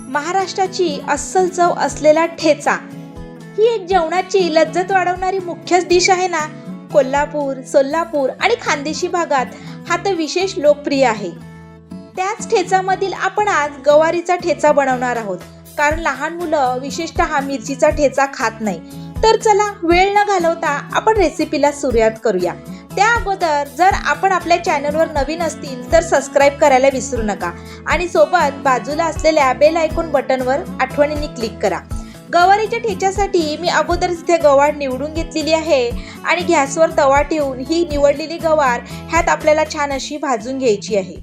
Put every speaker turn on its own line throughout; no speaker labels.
महाराष्ट्राची अस्सल चव असलेला ठेचा ही एक जेवणाची लज्जत वाढवणारी मुख्यच डिश आहे ना. कोल्हापूर, सोलापूर आणि खानदेशी भागात हा तर विशेष लोकप्रिय आहे. त्याच ठेचामधील आपण आज गवारीचा ठेचा बनवणार आहोत, कारण लहान मुलं विशेषतः मिरचीचा ठेचा खात नाही. तर चला वेळ न घालवता आपण रेसिपीला सुरुवात करूया. त्या अगोदर जर आपण आपल्या चॅनलवर नवीन असतील तर सबस्क्राईब करायला विसरू नका आणि सोबत बाजूला असलेल्या बेल आयकॉन बटनवर आठवणीने क्लिक करा. गवारीच्या ठेच्यासाठी मी अगोदर इथे गवार निवडून घेतलेली आहे आणि गॅसवर तवा ठेवून ही निवडलेली गवार ह्यात आपल्याला छान अशी भाजून घ्यायची आहे.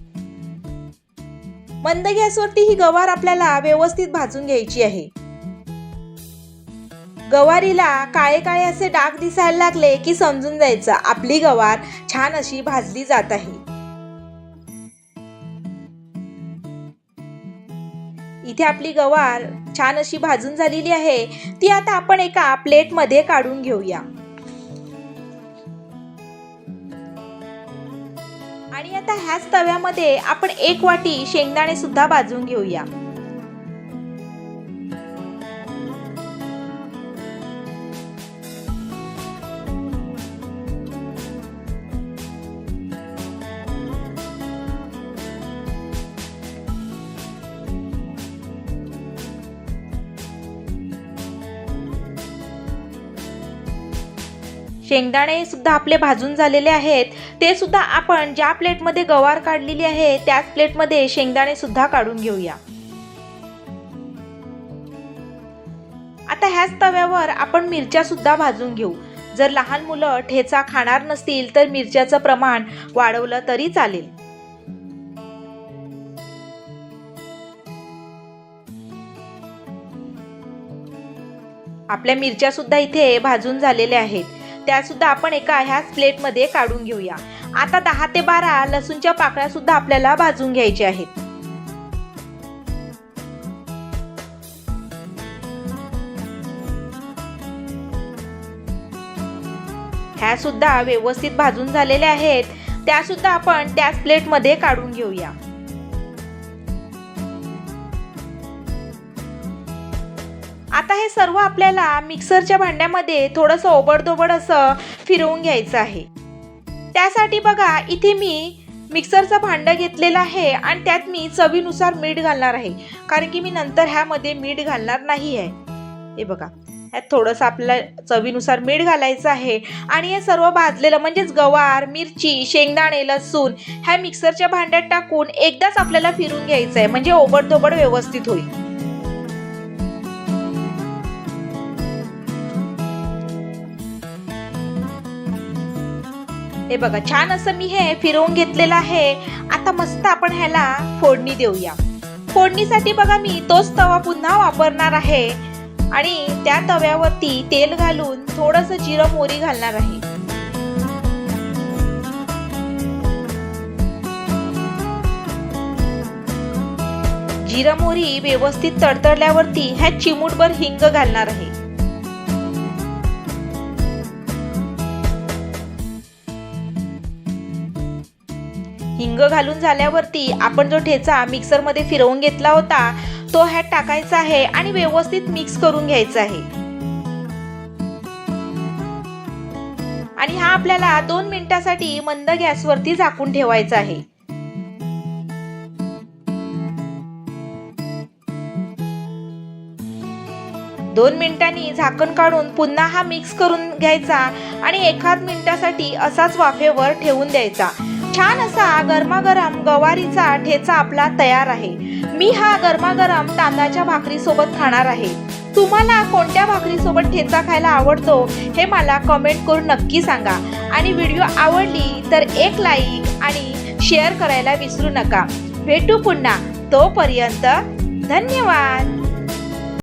मंद गॅसवरती ही गवार आपल्याला व्यवस्थित भाजून घ्यायची आहे. गवारीला काळे काळे असे डाग दिसायला लागले की समजून जायचं आपली गवार छान अशी भाजली जात आहे. इथे आपली गवार छान अशी भाजून झालेली आहे. ती आता आपण एका प्लेट मध्ये काढून घेऊया. आणि आता ह्याच तव्यामध्ये आपण 1 वाटी शेंगदाणे सुद्धा भाजून घेऊया. शेंगदाणे सुद्धा आपले भाजून झालेले आहेत. ते सुद्धा आपण ज्या प्लेटमध्ये गवार काढलेली आहे त्याच प्लेटमध्ये शेंगदाणे सुद्धा काढून घेऊया. आता ह्याच तव्यावर आपण मिरच्या सुद्धा भाजून घेऊ. जर लहान मुलं ठेचा खाणार नसतील तर मिरच्याचं प्रमाण वाढवलं तरी चालेल. आपल्या मिरच्या सुद्धा इथे भाजून झालेल्या आहेत. त्या सुद्धा आपण एका ह्याच प्लेटमध्ये काढून घेऊया. आता 10 ते 12 लसूणच्या पाकळ्या सुद्धा आपल्याला भाजून घ्यायच्या आहेत. ह्या सुद्धा व्यवस्थित भाजून झालेल्या आहेत. त्या सुद्धा आपण त्याच प्लेटमध्ये काढून घेऊया. आता हे सर्व आपल्याला मिक्सरच्या भांड्यामध्ये थोडंसं ओबडधोबड असं फिरवून घ्यायचं आहे. त्यासाठी बघा इथे मी मिक्सरचं भांडं घेतलेलं आहे आणि त्यात मी चवीनुसार मीठ घालणार आहे, कारण की मी नंतर ह्यामध्ये मीठ घालणार नाही आहे. हे बघा ह्यात थोडंसं आपल्याला चवीनुसार मीठ घालायचं आहे आणि हे सर्व भाजलेलं म्हणजेच गवार, मिरची, शेंगदाणे, लसूण ह्या मिक्सरच्या भांड्यात टाकून एकदाच आपल्याला फिरून घ्यायचं आहे, म्हणजे ओबडधोबड व्यवस्थित होईल. हे बघा छान असं मी हे फिरवून घेतलेलं आहे. आता मस्त आपण ह्याला फोडणी देऊया. फोडणीसाठी बघा मी तोच तवा पुन्हा वापरणार आहे आणि त्या तव्यावरती तेल घालून थोडंसं जिरं मोहरी घालणार आहे. जिरं मोहरी व्यवस्थित तडतडल्यावरती ह्यात चिमूटभर हिंग घालणार आहे. हिंग घालून झाल्यावरती आपण जो ठेचा मिक्सर मध्ये फिरवून घेतला होता तो ह्यात टाकायचा आहे आणि व्यवस्थित मिक्स करून घ्यायचा आहे. आणि हा आपल्याला 2 मिनिटांसाठी मंद गॅसवरती झाकून ठेवायचा आहे. दोन मिनिटांनी झाकण काढून पुन्हा हा मिक्स करून घ्यायचा आणि 1 मिनिटासाठी असाच वाफेवर ठेवून द्यायचा. छान असा गरमागरम गवारीचा ठेचा आपला तयार आहे. मी हा गरमागरम तांदळाच्या भाकरी सोबत खाणार आहे. तुम्हाला कोणत्या भाकरी सोबत ठेचा खायला आवडतो हे मला कमेंट करून नक्की सांगा. आणि व्हिडिओ आवडली तर एक लाईक आणि शेअर करायला विसरू नका. भेटू पुन्हा. तोपर्यंत धन्यवाद.